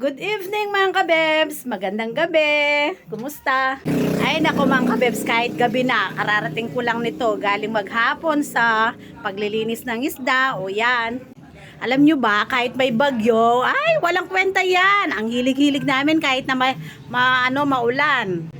Good evening mga kabebs! Magandang gabi! Kumusta? Ay nako mga kabebs, kahit gabi na, kararating ko lang nito galing maghapon sa paglilinis ng isda. O yan, alam nyo ba, kahit may bagyo, ay walang kwenta yan. Ang hilig-hilig namin kahit na maulan.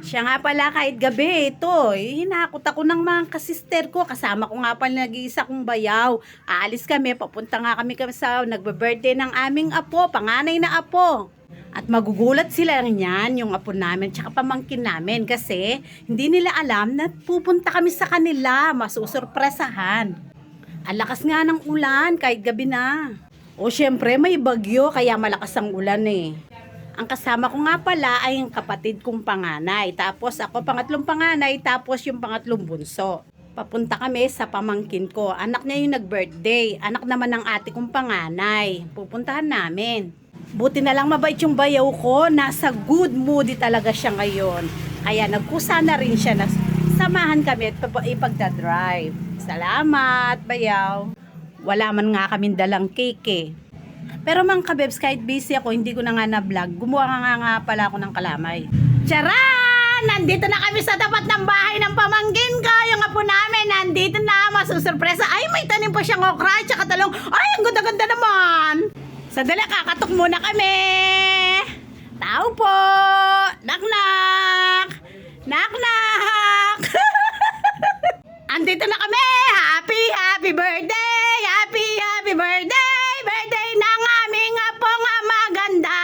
Siya nga pala kahit gabi, ito, hinakot ako ng mga kasister ko. Kasama ko nga pala nag-iisa kong bayaw. Aalis kami, papunta nga kami sa nagbe-birthday ng aming apo, panganay na apo. At magugulat sila niyan, yung apo namin, tsaka pamangkin namin. Kasi hindi nila alam na pupunta kami sa kanila, masusurpresahan. Ang lakas nga ng ulan, kahit gabi na. O syempre, may bagyo, kaya malakas ang ulan eh. Ang kasama ko nga pala ay yung kapatid kong panganay. Tapos ako pangatlong panganay, tapos yung pangatlong bunso. Papunta kami sa pamangkin ko. Anak niya yung nag-birthday. Anak naman ng ate kong panganay. Pupuntahan namin. Buti na lang mabait yung bayaw ko. Nasa good mood talaga siya ngayon. Kaya nagkusa na rin siya na samahan kami at ipagdadrive. Salamat, bayaw. Wala man nga kaming dalang cake eh. Pero mga kabebs, kahit busy ako, hindi ko na nga na-vlog. Gumawa nga pala ako ng kalamay. Charan! Nandito na kami sa tapat ng bahay ng pamangkin ko. Yung apo namin, nandito na. Masusurpresa. Ay, may tanim pa siyang okra at saka talong. Ay, ang ganda-ganda naman. Sandali, kakatok muna kami. Tao po. Knock-knock. Knock-knock. Andito na kami. Happy birthday. Happy birthday. Birthday ng aming apong maganda.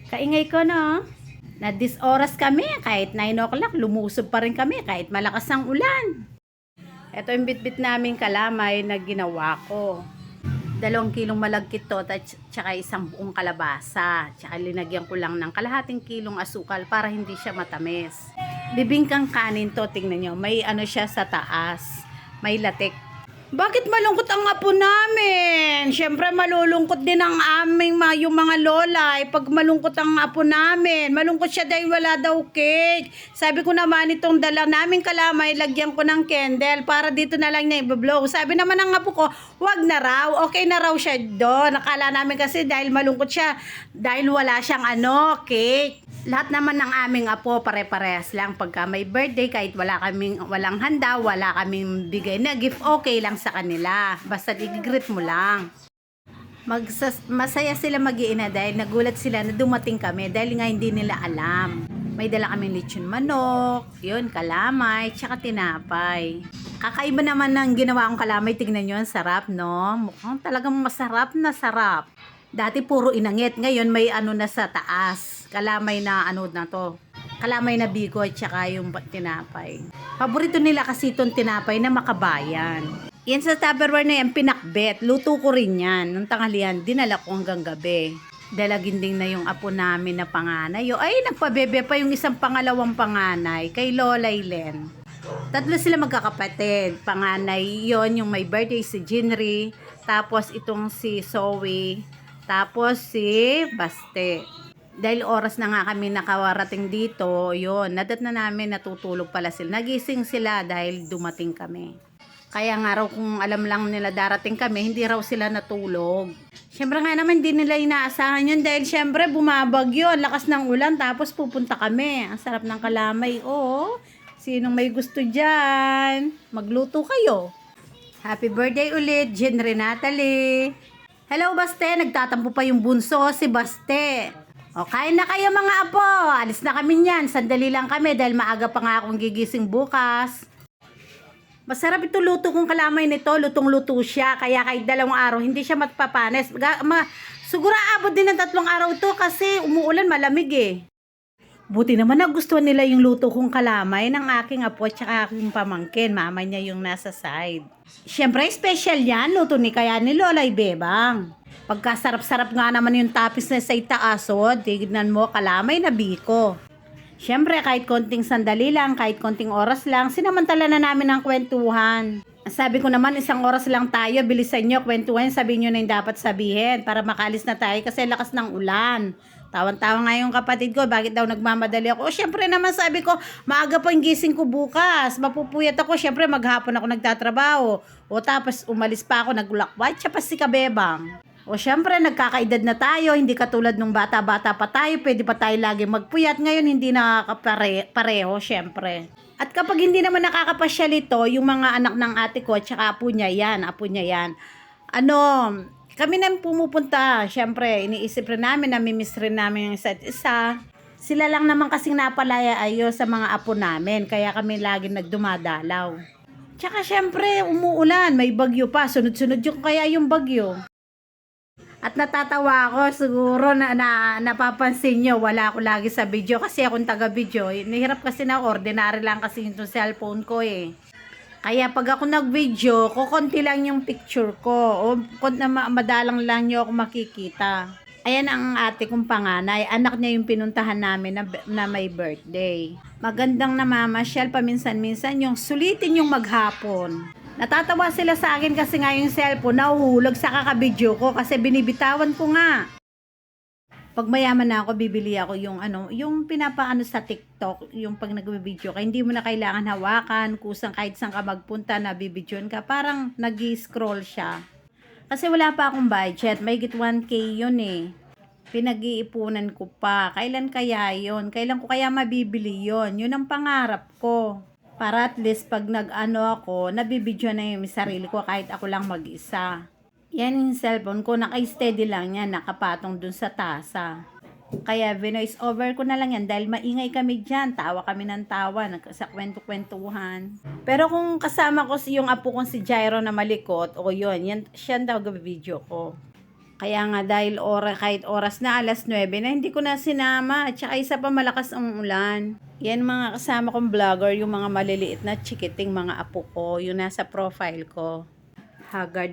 Kaingay ko, no? Na this oras kami, kahit 9 o'clock, lumusob pa rin kami kahit malakas ang ulan. Ito yung bitbit naming kalamay na ginawa ko. 2 kilong malagkit to, tsaka 1 buong kalabasa. Tsaka linagyan ko lang ng kalahating kilong asukal para hindi siya matamis. Bibingkang kanin to, tingnan nyo. May ano siya sa taas. May latik. Bakit malungkot ang apo namin? Siyempre malulungkot din ang aming yung mga lola. Pag malungkot ang apo namin, malungkot siya dahil wala daw cake. Sabi ko naman itong dala naming kalamay, lagyan ko ng candle para dito na lang niya i-blow. Sabi naman ng apo ko, wag na raw. Okay na raw siya doon. Nakala namin kasi dahil malungkot siya, dahil wala siyang cake. Lahat naman ng aming apo pare-parehas lang pagka may birthday, kahit walang handa, wala kaming bigay na gift, okay lang sa kanila. Basta i-greet mo lang. Masaya sila mag-iina dahil nagulat sila na dumating kami dahil nga hindi nila alam. May dala kaming lechon manok, yun, kalamay, tsaka tinapay. Kakaiba naman ng ginawa kong kalamay, tignan nyo, ang sarap, no? Mukhang talagang masarap na sarap. Dati puro inangit, ngayon may na sa taas. Kalamay na na to. Kalamay na bigo at saka yung tinapay. Paborito nila kasi itong tinapay na makabayan. Yan sa Tupperware na yan, pinakbet. Luto ko rin yan. Nung tanghalian, dinala ko hanggang gabi. Dalaginding na yung apo namin na panganay. Ay, nagpabebe pa yung isang pangalawang panganay kay Lola Len. 3 sila magkakapatid. Panganay yon yung may birthday si Jinri. Tapos itong si Zoe. Tapos si Baste. Dahil oras na nga kami nakawarating dito, yun, nadat na namin natutulog pala sila. Nagising sila dahil dumating kami. Kaya nga raw kung alam lang nila darating kami, hindi raw sila natulog. Siyempre nga naman, hindi nila inaasahan yun dahil siyempre bumabagyo, lakas ng ulan, tapos pupunta kami. Ang sarap ng kalamay, oh. Sinong may gusto dyan? Magluto kayo. Happy birthday ulit, Jenry Natalie. Hello, Baste. Nagtatampo pa yung bunso, si Baste. O, kain na kayo mga apo. Alis na kami niyan. Sandali lang kami dahil maaga pa nga akong gigising bukas. Masarap ito luto kong kalamay nito. Lutong-luto siya. Kaya kahit 2 araw, hindi siya matpapanis. Siguro abot din ng 3 araw ito kasi umuulan, malamig eh. Buti naman nagustuhan nila yung luto kong kalamay ng aking apo at saka aking pamangkin. Mama niya yung nasa side. Siyempre, special yan. Luto ni kaya ni Lolay Bebang. Pagkasarap-sarap nga naman yung tapis na sa itaasod, tignan mo, kalamay na biko. Siyempre, kahit konting sandali lang, kahit konting oras lang, sinamantala na namin ang kwentuhan. Sabi ko naman, 1 oras lang tayo, bilisan nyo, kwentuhan, sabihin nyo na yung dapat sabihin para makalis na tayo kasi lakas ng ulan. Tawan-tawa nga yung kapatid ko, bakit daw nagmamadali ako? O, syempre naman sabi ko, maaga pa yung gising ko bukas. Mapupuyat ako, syempre maghapon ako nagtatrabaho. O tapos umalis pa ako, naglakbat siya pa si Kabebang. O syempre, nagkakaedad na tayo, hindi katulad nung bata-bata pa tayo, pwede pa tayo lagi magpuyat. Ngayon, hindi nakakapareho, syempre. At kapag hindi naman nakakapasyal ito, yung mga anak ng ate ko, at saka apo niya yan. Ano, kami na pumupunta, syempre, iniisip rin namin, namimiss rin namin yung isa't isa. Sila lang naman kasing napalaya ayo sa mga apo namin, kaya kami lagi nagdumadalaw. Tsaka syempre, umuulan, may bagyo pa, sunod-sunod yung kaya yung bagyo. At natatawa ako, siguro napapansin nyo, wala ako lagi sa video kasi akong taga-video. Nahirap kasi na ordinary lang kasi yung cellphone ko eh. Kaya pag ako nag-video, kukunti lang yung picture ko o madalang lang nyo ako makikita. Ayan ang ate kong panganay, anak niya yung pinuntahan namin na may birthday. Magandang namamasyal paminsan-minsan yung sulitin yung maghapon. Natatawa sila sa akin kasi nga yung cellphone nahuhulog sa kakabidyo ko kasi binibitawan ko nga. Pag mayaman na ako, bibili ako yung yung pinapaano sa TikTok, yung pag nagbe-video ka, hindi mo na kailangan hawakan, kusang kahit saan ka magpunta, nabibidyoan ka, parang nag-scroll siya. Kasi wala pa akong budget, may git 1K yun eh. Pinag-iipunan ko pa. Kailan kaya yun? Kailan ko kaya mabibili yun? Yun ang pangarap ko. Para at least pag ako, nabibidyo na yung sarili ko kahit ako lang mag-isa. Yan yung cellphone ko, naka-steady lang yan, nakapatong dun sa tasa. Kaya voice over ko na lang yan dahil maingay kami dyan. Tawa kami ng tawa, sa kwento-kwentuhan. Pero kung kasama ko yung apo kong si Jairo na malikot, o yun, yan, siya daw video ko. Kaya nga dahil kahit oras na 9:00 na, hindi ko na sinama. At saka isa pa malakas ang ulan. Yan mga kasama kong vlogger, yung mga maliliit na chikiting mga apo ko, yung nasa profile ko. Haggard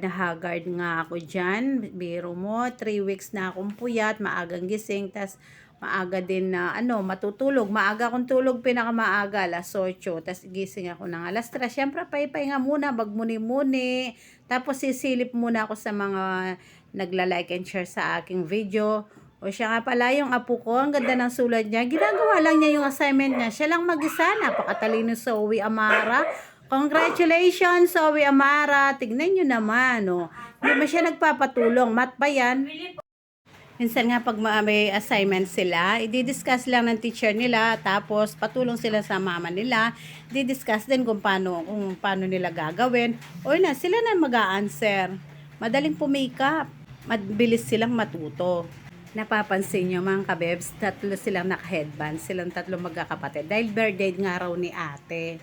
nga ako dyan. Biro mo, 3 weeks na akong puyat, maagang gising, tas maaga din na matutulog. Maaga akong tulog, pinakamaaga, 8:00. Tas gising ako ng 3:00. Siyempre, pahinga muna, magmuni-muni. Tapos sisilip muna ako sa mga nagla-like and share sa aking video. O siya nga pala, yung apo ko, ang ganda ng sulat niya. Ginagawa lang niya yung assignment niya. Siya lang mag-isa, napakatalino sa Zoe Amara. Congratulations, Zoe Amara. Tignan nyo naman, Hindi ba siya nagpapatulong? Mat ba yan? Minsan nga pag may assignment sila, i-discuss lang ng teacher nila, tapos patulong sila sa mama nila. I-discuss din kung paano nila gagawin. O na, sila na mag-a-answer. Madaling pumikap. Mabilis silang matuto. Napapansin nyo mga kabebs, 3 silang naka-headband. Silang 3 magkakapatid. Dahil birthday nga raw ni ate.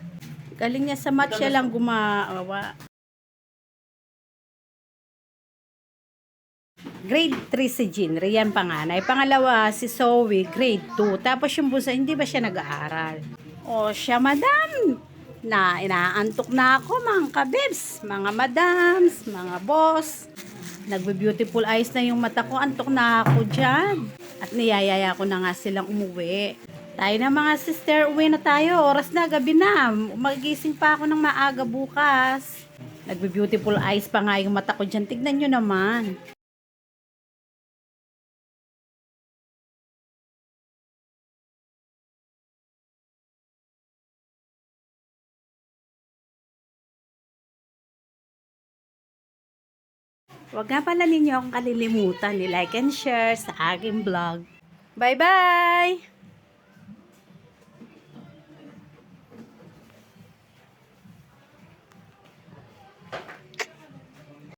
Galing niya sa math, siya lang gumawa. Grade 3 si Jinri, yan panganay. Pangalawa si Zoe, grade 2. Tapos yung bunso, hindi ba siya nag-aaral? O siya, madam, inaantok na ako mga kabibs, mga madams, mga boss. Nagbe-beautiful eyes na yung mata ko, antok na ako dyan. At niyayaya ko na nga silang umuwi. Tayo na mga sister, uwi na tayo. Oras na, gabi na. Magising pa ako ng maaga bukas. Nagbe-beautiful eyes pa nga yung mata ko dyan. Tignan nyo naman. Huwag nga pala ninyo akong kalilimutan ni like and share sa aking vlog. Bye-bye!